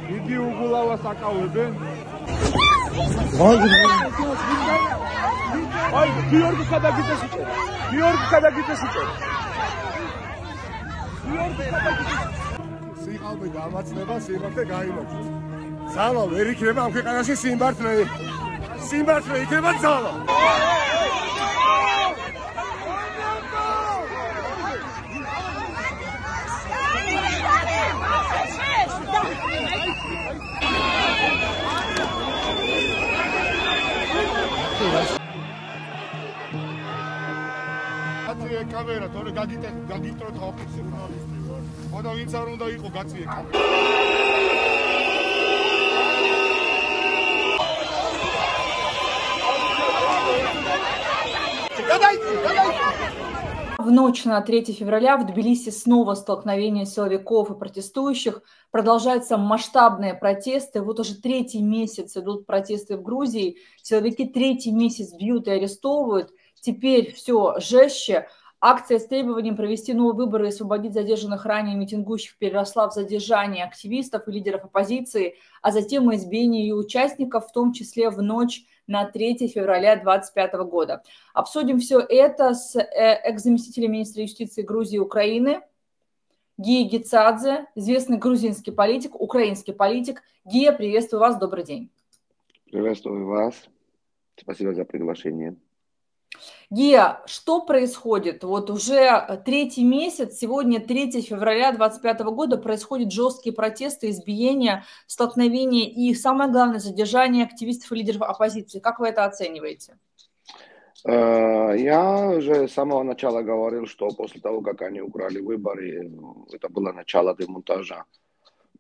Иди угулава сакаубен. Ай, Георгий кадагитес учер. Георгий кадагитес учер. სიყალბე გამაცდება სიმართლე გაიმოჩნდა. ძალა ვერ იქნება ამ ქვეყანაში სიმართლე. სიმართლე იქნება ძალა. გაწიე კამერა, თორე გაგიტროთ ოფისში ჟურნალისტი. ხოდა ვინც არ უნდა იყო გაწიე კამერა. В ночь на 3 февраля в Тбилиси снова столкновение силовиков и протестующих. Продолжаются масштабные протесты. Вот уже 3-й месяц идут протесты в Грузии. Силовики 3-й месяц бьют и арестовывают. Теперь все жестче. Акция с требованием провести новые выборы и освободить задержанных ранее митингующих переросла в задержание активистов и лидеров оппозиции, а затем и избиение ее участников, в том числе в ночь на 3 февраля 2025 года. Обсудим все это с экс-заместителем министра юстиции Грузии и Украины Гия Гицадзе, известный грузинский политик, украинский политик. Гия, приветствую вас, добрый день. Приветствую вас. Спасибо за приглашение. Гия, что происходит? Вот уже 3-й месяц, сегодня 3 февраля 2025 года, происходят жесткие протесты, избиения, столкновения и, самое главное, задержание активистов и лидеров оппозиции. Как вы это оцениваете? Я уже с самого начала говорил, что после того, как они украли выборы, это было начало демонтажа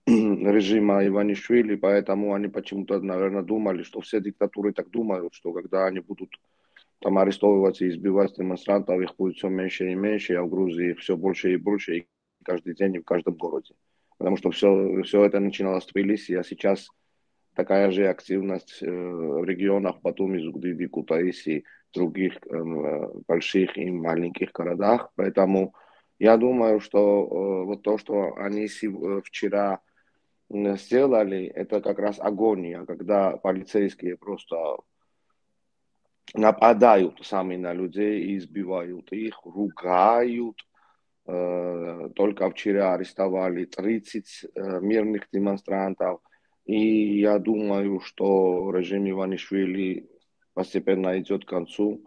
режима Иванишвили, поэтому они почему-то, наверное, думали, что все диктатуры так думают, что когда они будут там арестовывать и избивать демонстрантов, их будет все меньше и меньше, а в Грузии все больше и больше, и каждый день, и в каждом городе. Потому что все это начиналось в Тбилиси, а сейчас такая же активность в регионах Батуми, Зугдиди, Кутаиси, других больших и маленьких городах. Поэтому я думаю, что вот то, что они вчера сделали, это как раз агония, когда полицейские просто нападают сами на людей и избивают их, ругают. Только вчера арестовали 30 мирных демонстрантов. И я думаю, что режим Иванишвили постепенно идет к концу.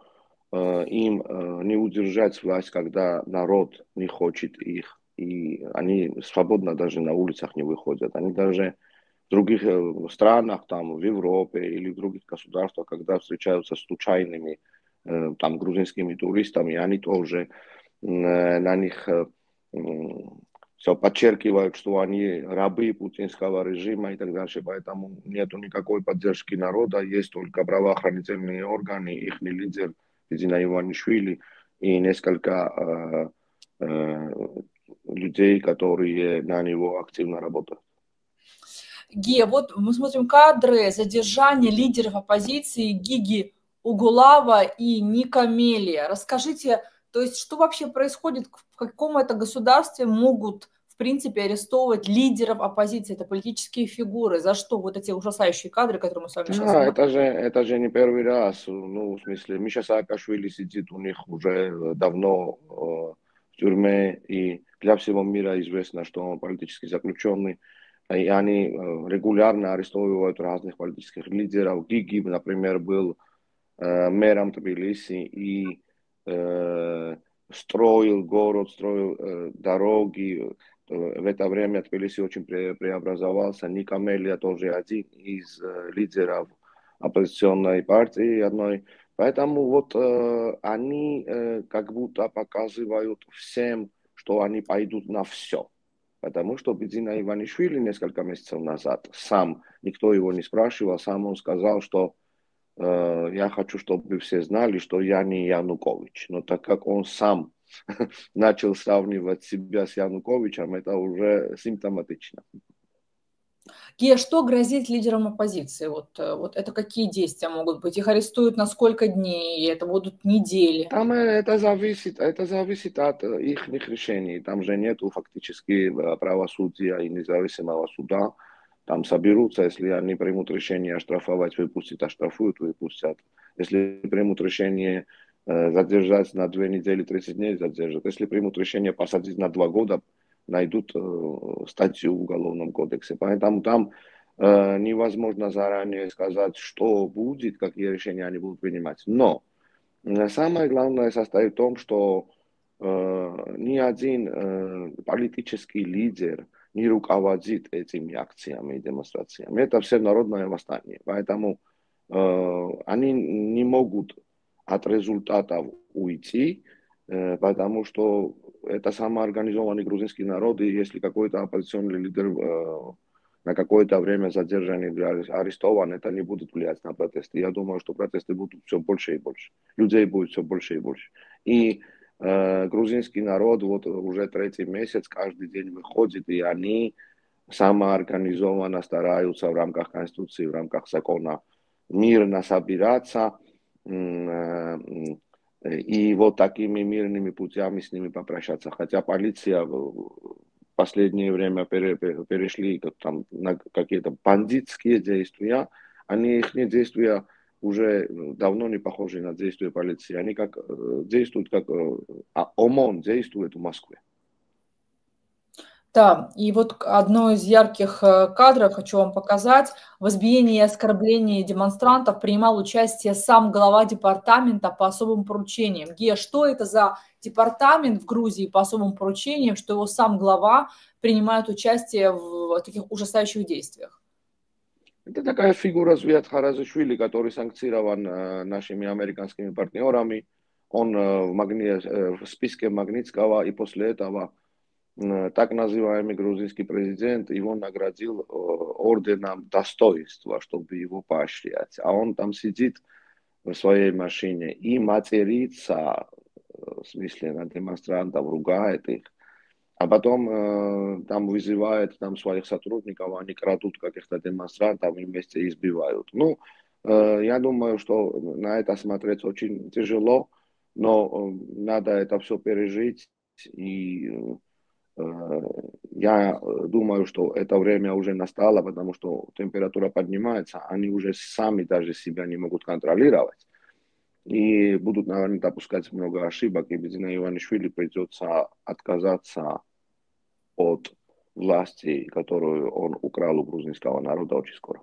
Им не удержать власть, когда народ не хочет их. И они свободно даже на улицах не выходят. Они даже в других странах, там, в Европе или в других государствах, когда встречаются с случайными там, грузинскими туристами, они тоже на них все подчеркивают, что они рабы путинского режима и так дальше. Поэтому нет никакой поддержки народа, есть только правоохранительные органы, их лидер Бидзина Иванишвили и несколько людей, которые на него активно работают. Гия, вот мы смотрим кадры задержания лидеров оппозиции Гиги Угулава и Ника Мелия. Расскажите, то есть, что вообще происходит, в каком это государстве могут, в принципе, арестовывать лидеров оппозиции, это политические фигуры, за что вот эти ужасающие кадры, которые мы с вами сейчас смотрим? Это же не первый раз, ну, в смысле, Миша Саакашвили сидит у них уже давно в тюрьме, и для всего мира известно, что он политический заключенный. И они регулярно арестовывают разных политических лидеров. Гиги, например, был мэром Тбилиси и строил город, строил дороги. В это время Тбилиси очень преобразовался. Ника Мелия тоже один из лидеров оппозиционной партии одной. Поэтому вот они как будто показывают всем, что они пойдут на все. Потому что Бидзина Иванишвили несколько месяцев назад сам, никто его не спрашивал, сам он сказал, что я хочу, чтобы все знали, что я не Янукович. Но так как он сам начал сравнивать себя с Януковичем, это уже симптоматично. Гея, что грозит лидерам оппозиции? Вот это какие действия могут быть? Их арестуют на сколько дней? Это будут недели? Там это зависит от их решений. Там же нету фактически правосудия и независимого суда. Там соберутся, если они примут решение оштрафовать, выпустят, оштрафуют, выпустят. Если примут решение задержать на 2 недели, 30 дней, задержат. Если примут решение посадить на 2 года, найдут статью в Уголовном кодексе. Поэтому там невозможно заранее сказать, что будет, какие решения они будут принимать. Но самое главное состоит в том, что ни один политический лидер не руководит этими акциями и демонстрациями. Это все народное восстание. Поэтому они не могут от результатов уйти, потому что это самоорганизованный грузинский народ, и если какой-то оппозиционный лидер на какое-то время задержан или арестован, это не будет влиять на протесты. Я думаю, что протесты будут все больше и больше. Людей будет все больше и больше. И грузинский народ вот уже 3-й месяц каждый день выходит, и они самоорганизованно стараются в рамках Конституции, в рамках закона мирно собираться, и вот такими мирными путями с ними попрощаться. Хотя полиция в последнее время перешли там, на какие-то бандитские действия, они их действия уже давно не похожи на действия полиции. Они как действуют, как ОМОН действует в Москве. Да, и вот одно из ярких кадров хочу вам показать. В избиении и оскорблении демонстрантов принимал участие сам глава департамента по особым поручениям. Гея, что это за департамент в Грузии по особым поручениям, что его сам глава принимает участие в таких ужасающих действиях? Это такая фигура Звят Харазишвили, который санкцирован нашими американскими партнерами. Он в списке Магнитского, и после этого так называемый грузинский президент его наградил орденом достоинства, чтобы его поощрять. А он там сидит в своей машине и матерится, в смысле на демонстрантов, ругает их. А потом там вызывает там, своих сотрудников, они крадут каких-то демонстрантов и вместе избивают. Ну, я думаю, что на это смотреть очень тяжело, но надо это все пережить. И я думаю, что это время уже настало, потому что температура поднимается, они уже сами даже себя не могут контролировать. И будут, наверное, допускать много ошибок, и Бедзина Иванишвили придется отказаться от власти, которую он украл у грузинского народа очень скоро.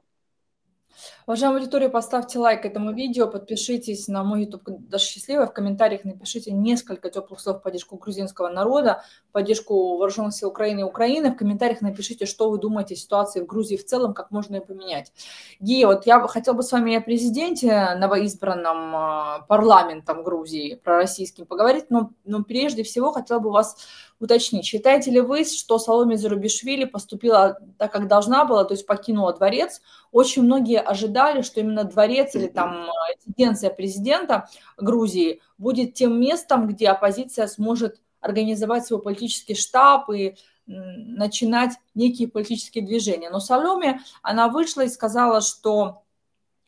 Уважаемая аудитория, поставьте лайк этому видео, подпишитесь на мой YouTube «Даже счастливая», в комментариях напишите несколько теплых слов в поддержку грузинского народа, в поддержку вооруженных сил Украины и Украины. В комментариях напишите, что вы думаете о ситуации в Грузии в целом, как можно ее поменять. Гия, вот я хотела бы с вами о президенте, новоизбранном парламентом Грузии, пророссийским, поговорить, но прежде всего хотела бы вас уточнить. Считаете ли вы, что Саломе Зурабишвили поступила так, как должна была, то есть покинула дворец? Очень многие ожидали, что именно дворец или там резиденция президента Грузии будет тем местом, где оппозиция сможет организовать свой политический штаб и начинать некие политические движения. Но Саломе, она вышла и сказала, что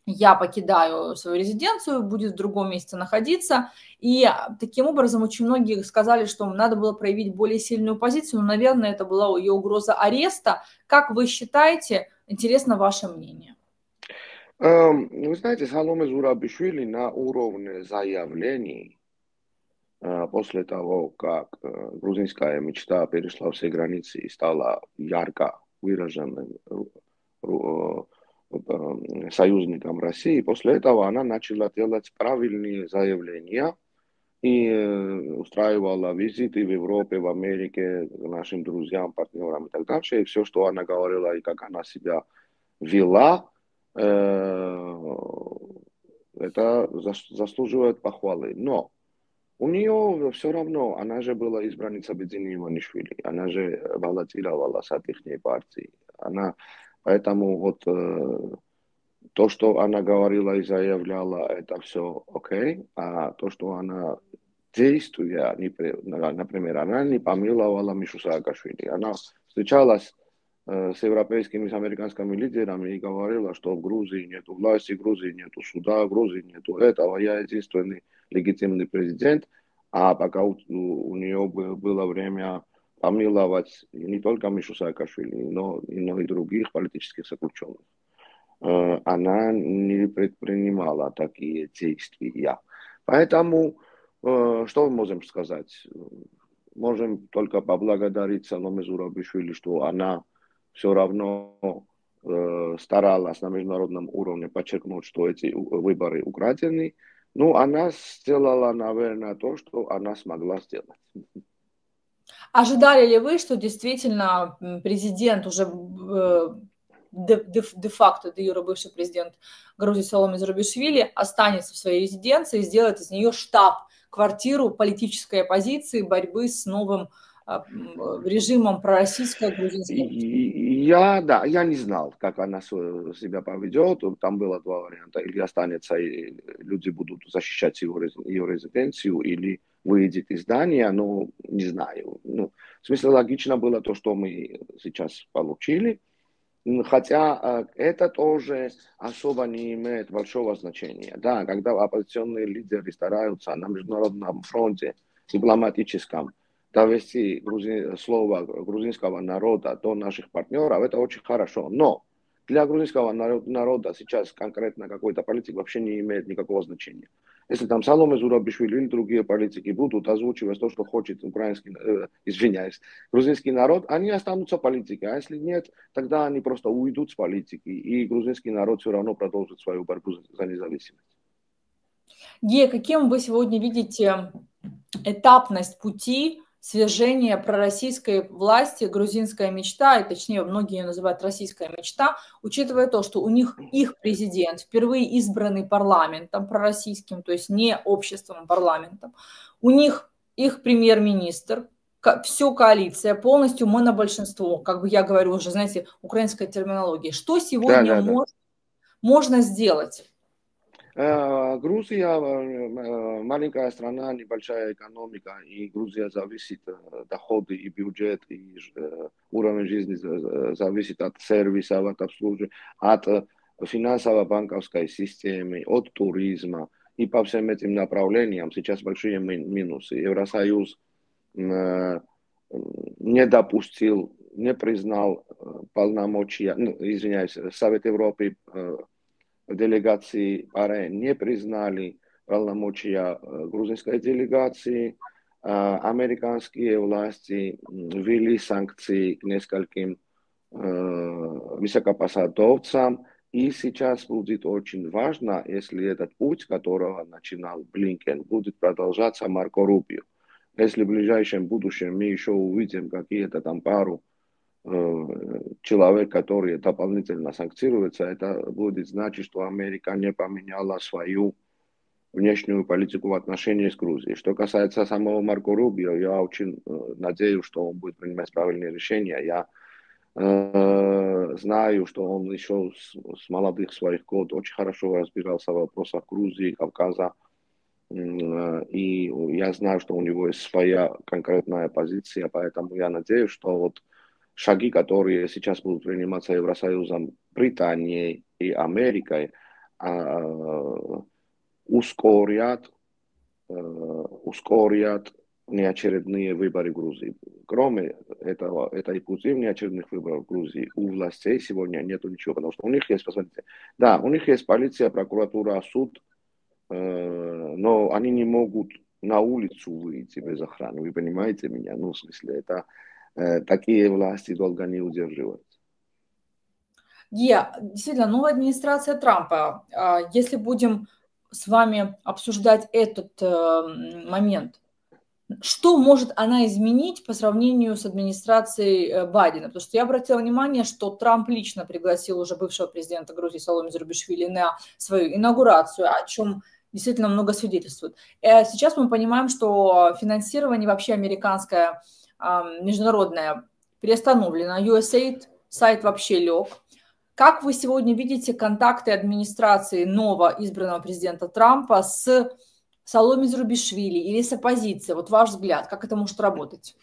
я покидаю свою резиденцию, будет в другом месте находиться. И таким образом очень многие сказали, что надо было проявить более сильную позицию. Но, наверное, это была ее угроза ареста. Как вы считаете? Интересно ваше мнение. Вы знаете, Саломе Зурабишвили на уровне заявлений, после того, как грузинская мечта перешла все границы и стала ярко выраженным союзником России, после этого она начала делать правильные заявления и устраивала визиты в Европе, в Америке к нашим друзьям, партнерам и так дальше. И все, что она говорила и как она себя вела, это заслуживает похвалы. Но у нее все равно, она же была избранница Бедзины Иванишвили, она же баллотировала от их партии. Поэтому вот то, что она говорила и заявляла, это все окей, а то, что она действуя, например, она не помиловала Мишу Саакашвили, она встречалась с европейскими, с американскими лидерами и говорила, что в Грузии нет власти, в Грузии нет суда, в Грузии нет этого. Я единственный легитимный президент, а пока у нее было время помиловать не только Мишу Саакашвили, но и других политических заключенных. Она не предпринимала такие действия. Поэтому, что мы можем сказать? Можем только поблагодарить Саломе Зурабишвили, что она все равно старалась на международном уровне подчеркнуть, что эти выборы украдены. Ну, она сделала, наверное, то, что она смогла сделать. Ожидали ли вы, что действительно президент уже де-факто, де-юре бывший президент Грузии Саломе Зурабишвили останется в своей резиденции и сделает из нее штаб-квартиру политической оппозиции, борьбы с новым режимом пророссийской грузинской? Я не знал, как она себя поведет. Там было два варианта. Или останется, и люди будут защищать ее резиденцию, или выйдет из здания, но не знаю. Ну, в смысле, логично было то, что мы сейчас получили. Хотя это тоже особо не имеет большого значения. Да, когда оппозиционные лидеры стараются на международном фронте, дипломатическом, довести слово грузинского народа до наших партнеров, это очень хорошо. Но для грузинского народа сейчас конкретно какой-то политик вообще не имеет никакого значения. Если там Саломе Зурабишвили или другие политики будут озвучивать то, что хочет грузинский народ, они останутся политикой. А если нет, тогда они просто уйдут с политики, и грузинский народ все равно продолжит свою борьбу за независимость. Гея, каким вы сегодня видите этапность пути свержения пророссийской власти, грузинская мечта, и точнее многие ее называют российская мечта, учитывая то, что у них их президент, впервые избранный парламентом пророссийским, то есть не обществом, а парламентом, у них их премьер-министр, все коалиция, полностью монобольшинство, как бы я говорю уже, знаете, украинская терминология. Что сегодня можно сделать? Грузия маленькая страна, небольшая экономика, и Грузия зависит, доходы и бюджет, и уровень жизни зависит от сервисов, от обслуживания, от финансово-банковской системы, от туризма. И по всем этим направлениям сейчас большие минусы. Евросоюз не допустил, не признал полномочия, Совет Европы, делегации ПАРЕ не признали полномочия грузинской делегации. Американские власти ввели санкции к нескольким высокопосадовцам. И сейчас будет очень важно, если этот путь, которого начинал Блинкен, будет продолжаться Марко Рубио. Если в ближайшем будущем мы еще увидим какие-то там пару человек, которые дополнительно санкцируются, это будет значить, что Америка не поменяла свою внешнюю политику в отношении с Грузией. Что касается самого Марко Рубио, я очень надеюсь, что он будет принимать правильные решения. Я знаю, что он еще с молодых своих год очень хорошо разбирался в вопросах Грузии, Кавказа. И я знаю, что у него есть своя конкретная позиция, поэтому я надеюсь, что вот шаги, которые сейчас будут приниматься Евросоюзом, Британией и Америкой, ускорят неочередные выборы в Грузии. Кроме этой пути неочередных выборов в Грузии у властей сегодня нету ничего, потому что у них есть, посмотрите, да, у них есть полиция, прокуратура, суд, но они не могут на улицу выйти без охраны. Вы понимаете меня? Ну, в смысле, это такие власти долго не удерживаются. Гея, действительно, новая администрация Трампа, если будем с вами обсуждать этот момент, что может она изменить по сравнению с администрацией Байдена? Потому что я обратила внимание, что Трамп лично пригласил уже бывшего президента Грузии Саломе Зурабишвили на свою инаугурацию, о чем действительно много свидетельствует. Сейчас мы понимаем, что финансирование вообще американское, международное, приостановлено. USAID сайт вообще лег. Как вы сегодня видите контакты администрации нового избранного президента Трампа с Саломе Зурабишвили или с оппозицией? Вот ваш взгляд, как это может работать?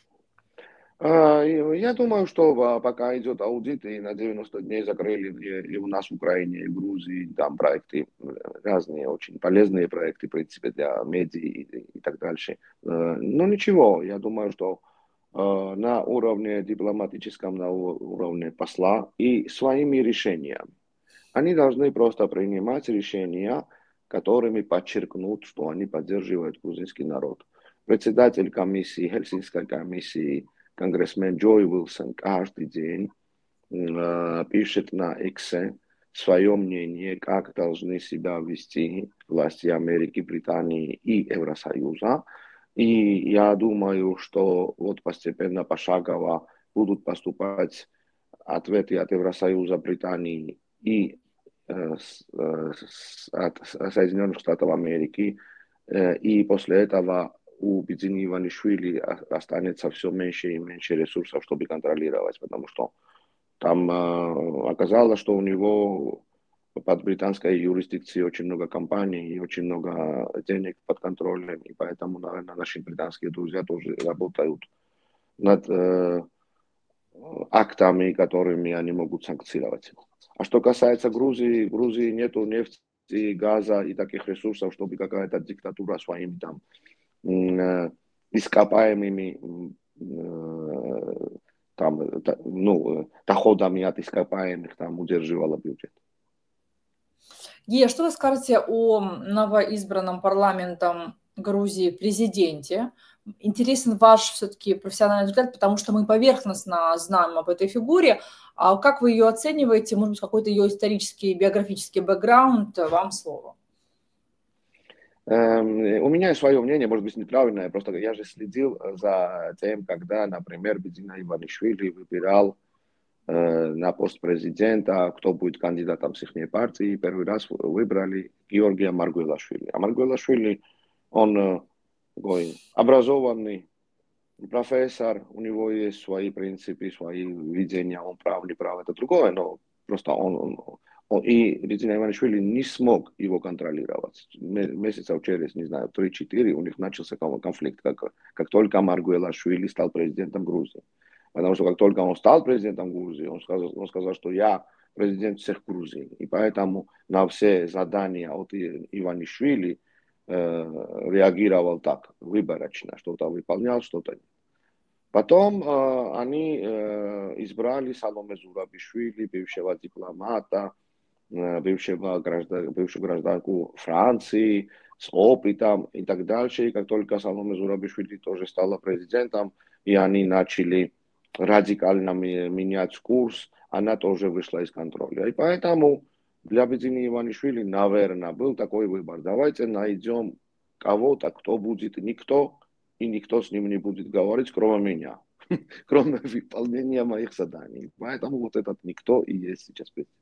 Я думаю, что пока идет аудит, и на 90 дней закрыли и у нас в Украине, и в Грузии, там проекты, разные, очень полезные проекты, в принципе, для медиа и так дальше. Но ничего, я думаю, что на уровне дипломатическом, на уровне посла и своими решениями. Они должны просто принимать решения, которыми подчеркнут, что они поддерживают грузинский народ. Председатель комиссии, Хельсинской комиссии, конгрессмен Джой Уилсон каждый день пишет на X свое мнение, как должны себя вести власти Америки, Британии и Евросоюза. И я думаю, что вот постепенно, пошагово будут поступать ответы от Евросоюза, Британии и от Соединенных Штатов Америки. И после этого у Бедзини Иванишвили останется все меньше и меньше ресурсов, чтобы контролировать, потому что там оказалось, что у него под британской юрисдикцией очень много компаний и очень много денег под контролем, и поэтому, наверное, наши британские друзья тоже работают над актами, которыми они могут санкционировать. А что касается Грузии, в Грузии нету нефти, газа и таких ресурсов, чтобы какая-то диктатура своими там ископаемыми там, ну, доходами от ископаемых там удерживала бюджет. Гия, что вы скажете о новоизбранном парламентом Грузии президенте? Интересен ваш все-таки профессиональный взгляд, потому что мы поверхностно знаем об этой фигуре. А как вы ее оцениваете? Может быть, какой-то ее исторический, биографический бэкграунд? Вам слово. У меня свое мнение, может быть, неправильное, просто я же следил за тем, когда, например, Бедзина Иванишвили выбирал на пост президента, кто будет кандидатом с их партии. Первый раз выбрали Георгия Маргвелашвили. А Маргвелашвили, он такой образованный профессор, у него есть свои принципы, свои видения, он прав, не прав, это другое, но просто и Бедзина Иванишвили не смог его контролировать. Месяцев через, не знаю, 3-4 у них начался конфликт, как только Маргвелашвили стал президентом Грузии. Потому что как только он стал президентом Грузии, он сказал, что я президент всех Грузий. И поэтому на все задания от Иванишвили реагировал так, выборочно, что-то выполнял, что-то нет. Потом они избрали Саломе Зурабишвили, бывшего дипломата, бывшую гражданку Франции с опытом и так дальше. И как только Саломе Зурабишвили тоже стала президентом, и они начали радикально менять курс, она тоже вышла из контроля. И поэтому для Бедзини Иванишвили, наверное, был такой выбор. Давайте найдем кого-то, кто будет никто, и никто с ним не будет говорить, кроме меня, кроме выполнения моих заданий. Поэтому вот этот никто и есть сейчас президент.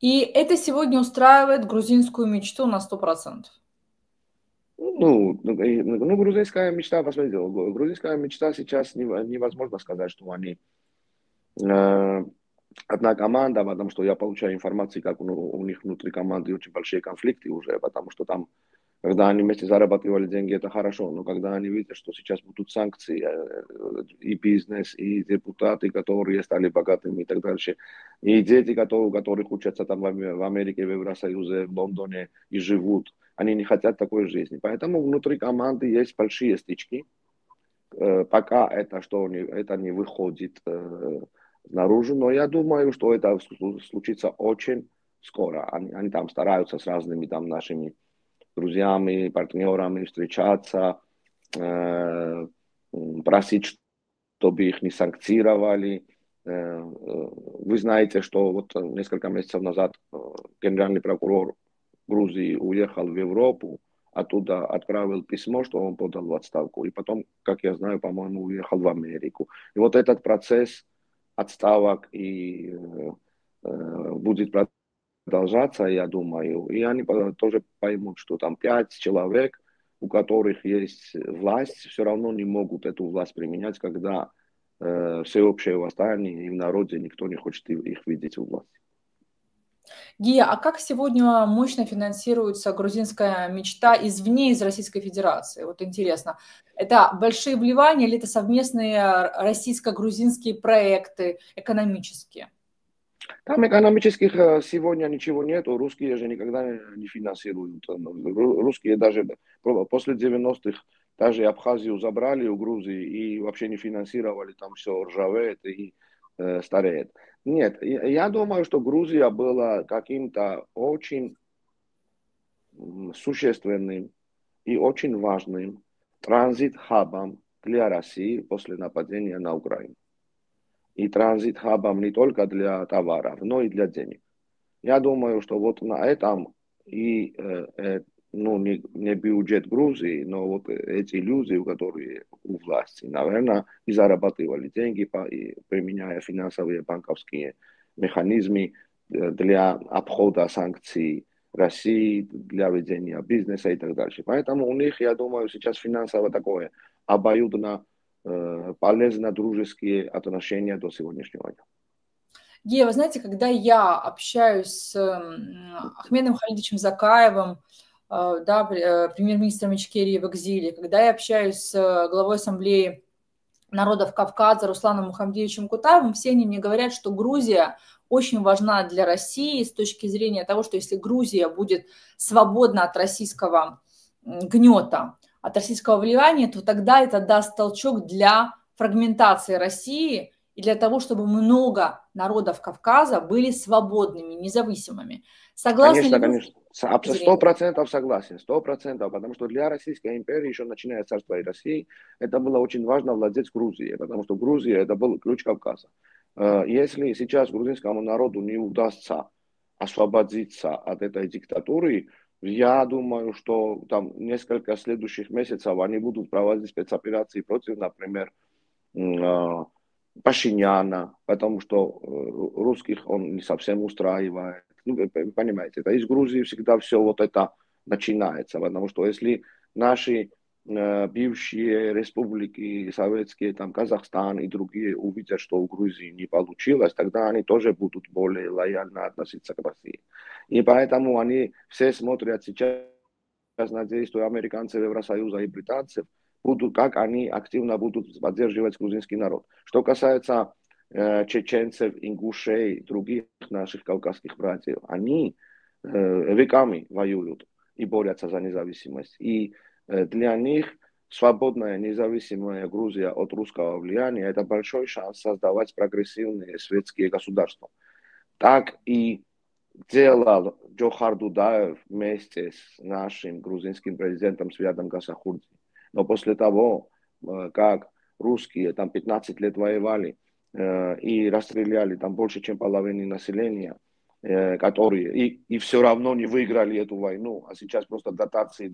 И это сегодня устраивает грузинскую мечту на 100%. Грузинская мечта, посмотрите, грузинская мечта сейчас невозможно сказать, что они одна команда, потому что я получаю информацию, как у них внутри команды очень большие конфликты уже, потому что там, когда они вместе зарабатывали деньги, это хорошо, но когда они видят, что сейчас будут санкции, и бизнес, и депутаты, которые стали богатыми и так дальше, и дети, у которых учатся там в Америке, в Евросоюзе, в Лондоне и живут, они не хотят такой жизни. Поэтому внутри команды есть большие стычки, пока это не выходит наружу, но я думаю, что это случится очень скоро. Они там стараются с разными там нашими друзьями, партнерами встречаться, просить, чтобы их не санкционировали. Вы знаете, что вот несколько месяцев назад генеральный прокурор Грузии уехал в Европу, оттуда отправил письмо, что он подал в отставку, и потом, как я знаю, по-моему, уехал в Америку. И вот этот процесс отставок и будет продолжаться, я думаю. И они тоже поймут, что там 5 человек, у которых есть власть, все равно не могут эту власть применять, когда всеобщее восстание и в народе никто не хочет их видеть у власти. Гия, а как сегодня мощно финансируется грузинская мечта извне, из Российской Федерации? Вот интересно, это большие вливания или это совместные российско-грузинские проекты экономические? Там экономических сегодня ничего нету, русские же никогда не финансируют. Русские даже после 90-х даже Абхазию забрали у Грузии и вообще не финансировали, там все ржавеет и стареет. Нет, я думаю, что Грузия была каким-то очень существенным и очень важным транзит-хабом для России после нападения на Украину. И транзит-хабом не только для товаров, но и для денег. Я думаю, что вот на этом и ну, не бюджет Грузии, но вот эти люди, которые у власти, наверное, и зарабатывали деньги, и применяя финансовые банковские механизмы для обхода санкций России, для ведения бизнеса и так дальше. Поэтому у них, я думаю, сейчас финансово такое обоюдно полезно дружеские отношения до сегодняшнего дня. Гея, вы знаете, когда я общаюсь с Ахмедом Халидовичем Закаевым, да, премьер-министром Ичкерии в экзиле, когда я общаюсь с главой Ассамблеи народов Кавказа Русланом Мухамдиевичем Кутаевым, все они мне говорят, что Грузия очень важна для России с точки зрения того, что если Грузия будет свободна от российского гнета, от российского влияния, то тогда это даст толчок для фрагментации России и для того, чтобы много народов Кавказа были свободными, независимыми. Согласны ли Конечно, вы конечно. с этой точки зрения? 100% согласен, 100%, потому что для Российской империи, еще начиная с царства и России, это было очень важно владеть Грузией, потому что Грузия это был ключ Кавказа. Если сейчас грузинскому народу не удастся освободиться от этой диктатуры, я думаю, что там несколько следующих месяцев они будут проводить спецоперации против, например, Пашиняна, потому что русских он не совсем устраивает. Ну, вы понимаете, это из Грузии всегда все вот это начинается, потому что если наши бывшие республики советские, там Казахстан и другие увидят, что у Грузии не получилось, тогда они тоже будут более лояльно относиться к России. И поэтому они все смотрят сейчас на действия американцев, Евросоюза и британцев, будут, как они активно будут поддерживать грузинский народ. Что касается чеченцев, ингушей, других наших кавказских братьев, они веками воюют и борются за независимость. И для них свободная независимая Грузия от русского влияния – это большой шанс создавать прогрессивные светские государства. Так и делал Джохар Дудаев вместе с нашим грузинским президентом Святом Гасахурди. Но после того, как русские там 15 лет воевали и расстреляли там больше, чем половину населения, которые и все равно не выиграли эту войну, а сейчас просто дотации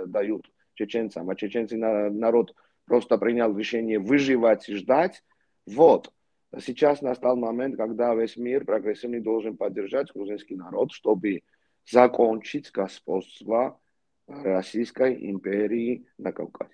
дают чеченцам, а чеченцы народ просто принял решение выживать и ждать. Вот. Сейчас настал момент, когда весь мир прогрессивный должен поддержать грузинский народ, чтобы закончить господство Российской империи на Кавказе.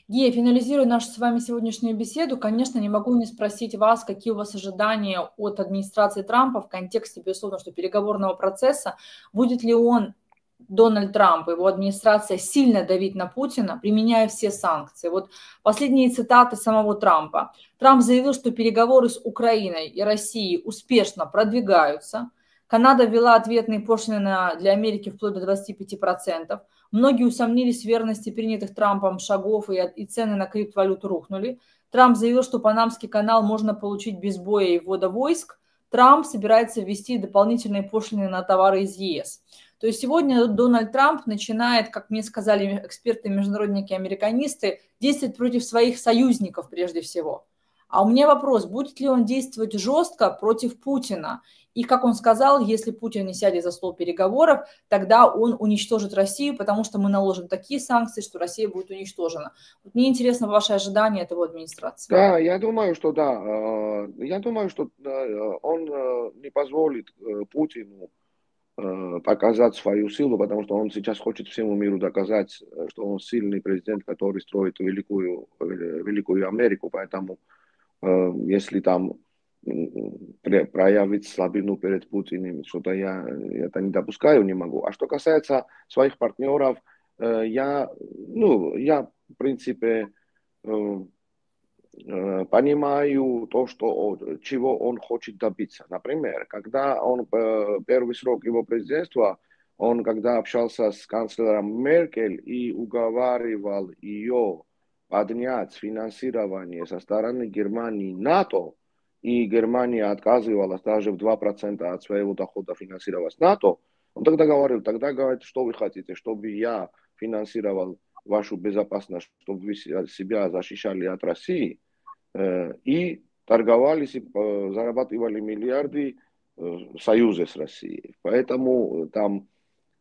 Гея, финализируя нашу с вами сегодняшнюю беседу, конечно, не могу не спросить вас, какие у вас ожидания от администрации Трампа в контексте, безусловно, что переговорного процесса. Будет ли он, Дональд Трамп, его администрация, сильно давить на Путина, применяя все санкции? Вот последние цитаты самого Трампа. Трамп заявил, что переговоры с Украиной и Россией успешно продвигаются. Канада ввела ответные пошлины для Америки вплоть до 25%. Многие усомнились в верности принятых Трампом шагов, и цены на криптовалюту рухнули. Трамп заявил, что Панамский канал можно получить без боя и ввода войск. Трамп собирается ввести дополнительные пошлины на товары из ЕС. То есть сегодня Дональд Трамп начинает, как мне сказали эксперты, международники, американисты, действовать против своих союзников прежде всего. А у меня вопрос, будет ли он действовать жестко против Путина? И, как он сказал, если Путин не сядет за стол переговоров, тогда он уничтожит Россию, потому что мы наложим такие санкции, что Россия будет уничтожена. Вот мне интересно ваши ожидания от его администрации. Да, я думаю, что да. Я думаю, что он не позволит Путину показать свою силу, потому что он сейчас хочет всему миру доказать, что он сильный президент, который строит великую Америку. Поэтому если там проявить слабину перед Путиным, что-то я это не допускаю, не могу. А что касается своих партнеров, я, в принципе, понимаю то, чего он хочет добиться. Например, когда он первый срок его президентства, он когда общался с канцлером Меркель и уговаривал ее поднять финансирование со стороны Германии НАТО, и Германия отказывалась даже в 2% от своего дохода финансировать НАТО, он тогда говорил, что вы хотите, чтобы я финансировал вашу безопасность, чтобы вы себя защищали от России, и торговались, и зарабатывали миллиарды в союзе с Россией. Поэтому там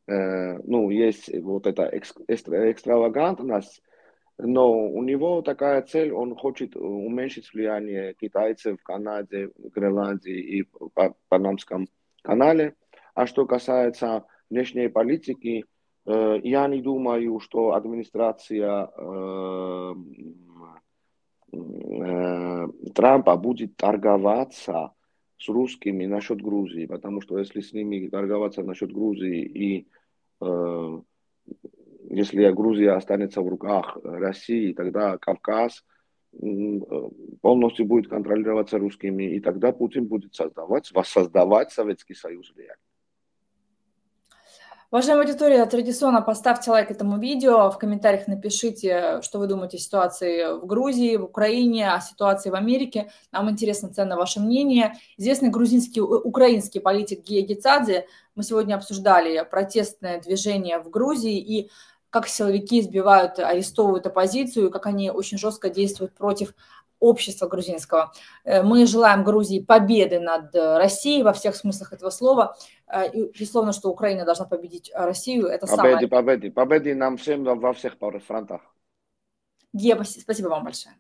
есть вот эта экстравагантность, но у него такая цель, он хочет уменьшить влияние китайцев в Канаде, Гренландии и Панамском канале. А что касается внешней политики, я не думаю, что администрация Трампа будет торговаться с русскими насчет Грузии, потому что если с ними торговаться насчет Грузии и если Грузия останется в руках России, тогда Кавказ полностью будет контролироваться русскими, и тогда Путин будет воссоздавать Советский Союз реально. Уважаемая аудитория, традиционно поставьте лайк этому видео, в комментариях напишите, что вы думаете о ситуации в Грузии, в Украине, о ситуации в Америке. Нам интересно, ценно ваше мнение. Известный украинский политик Гия Гецадзе, мы сегодня обсуждали протестное движение в Грузии и как силовики избивают, арестовывают оппозицию, как они очень жестко действуют против общества грузинского. Мы желаем Грузии победы над Россией во всех смыслах этого слова. И, безусловно, что Украина должна победить Россию. Это победы нам всем во всех фронтах. Гея, спасибо вам большое.